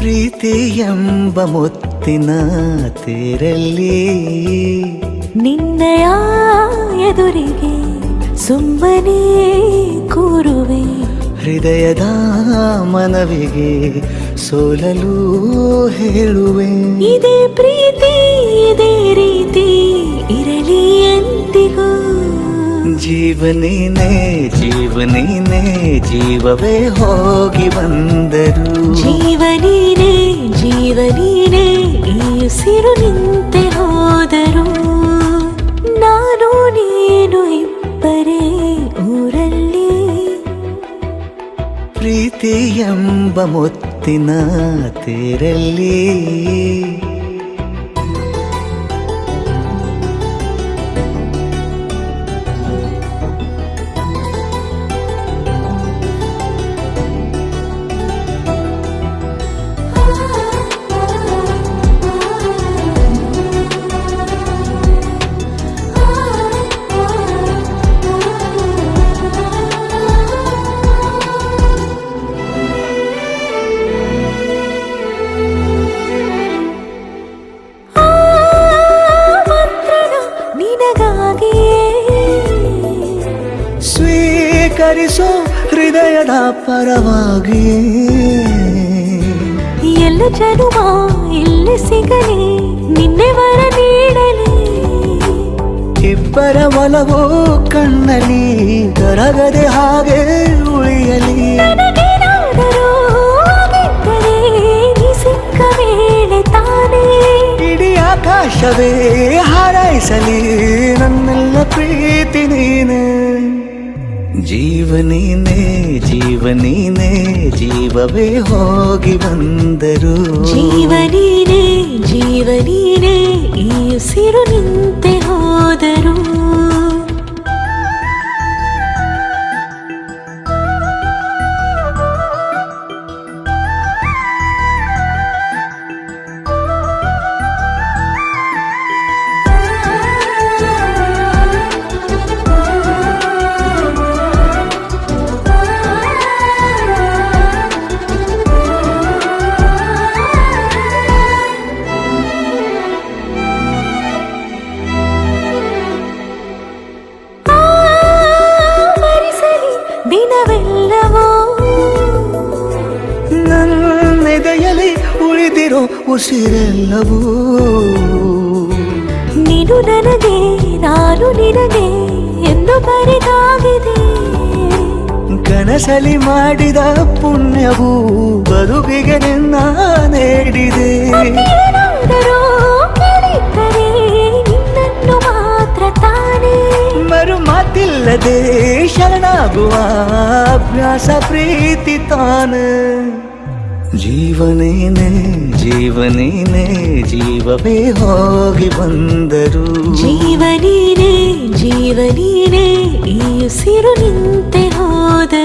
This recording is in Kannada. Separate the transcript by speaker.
Speaker 1: ಪ್ರೀತಿ ಎಂಬ ಮುತ್ತಿನ ತೇರಲ್ಲಿ
Speaker 2: ನಿನ್ನಯ ಎದುರಿಗೆ ಸುಮ್ಮನೆ ಕೂರುವೆ.
Speaker 1: ಹೃದಯದ ಮನವಿಗೆ ಸೋಲಲು ಹೇಳುವೆ.
Speaker 2: ಇದೇ ಪ್ರೀತಿ ಇದೇ ರೀತಿ ಇರಲಿ ಎಂದಿಗೂ.
Speaker 1: ಜೀವನೇನೆ ಜೀವನೇನೆ ಜೀವವೇ ಹೋಗಿ ಬಂದರು.
Speaker 2: ಜೀವನೀನೇ ಜೀವನೀನೇ ಈ ಉಸಿರು ನಿಂತೆ ಹೋದರು. ನಾನು ನೀನು ಇಬ್ಬರೇ ಊರಲ್ಲಿ.
Speaker 1: ಪ್ರೀತಿ ಎಂಬ ಮುತ್ತಿನ ತೇರಲ್ಲಿ ಸ್ವೀಕರಿಸೋ ಹೃದಯದ ಪರವಾಗಿ.
Speaker 2: ಎಲ್ಲ ಜನುಮ ಇಲ್ಲಿ ಸಿಗಲಿ ನಿನ್ನೆ ವರ ನೀಡಲಿ.
Speaker 1: ಇಬ್ಬರ ಒಲವು ಕಣ್ಣಲ್ಲಿ ಕರಗದೆ ಹಾಗೆ ಉಳಿಯಲಿ.
Speaker 2: ನನಗೇನಾದರೂ ಆಗಿದ್ದರೆ ನೀ ಸಿಕ್ಕ ವೇಳೆ ತಾನೇ
Speaker 1: ಇಡೀ ಆಕಾಶವೇ ಹಾರೈಸಲಿ ನನ್ನೆಲ್ಲ ಪ್ರೀತಿ ನೀನೆ. ಜೀವನೀನೇ ಜೀವನೀನೇ ಜೀವವೇ ಹೋಗಿ ಬಂದರು.
Speaker 2: ಜೀವನೀನೇ ಜೀವನೀನೇ ಈ ಉಸಿರು ನಿಂತೆ ಹೋದರು. ದಿನವೆಲ್ಲವೋ
Speaker 1: ನನ್ನೆದೆಯಲ್ಲಿ ಉಳಿದಿರೋ ಉಸಿರೆಲ್ಲವೂ
Speaker 2: ನೀನು ನನಗೆ ನಾನು ನಿನಗೆ ಎಂದು ಬರೆದಾಗಿದೆ.
Speaker 1: ಕನಸಲಿ ಮಾಡಿದ ಪುಣ್ಯವು ಬದುಕಿಗೆ ನಿನ್ನ ನೀಡಿದೆ.
Speaker 2: ಏನಾದರೂ ಕೇಳಿದ್ದರೆ ನಿನ್ನನ್ನು ಮಾತ್ರ ತಾನೇ.
Speaker 1: ಮರು ಮಾತಿಲ್ಲದೆ ಶರಣಾಗುವ ಅಭ್ಯಾಸ ಪ್ರೀತಿ ತಾನೆ. ಜೀವನೇನೆ ಜೀವನೇನೆ ಜೀವವೇ ಹೋಗಿ ಬಂದರು.
Speaker 2: ಜೀವನೀನೇ ಜೀವನೀನೇ ಈ ಉಸಿರು ನಿಂತೆ ಹೋದರು.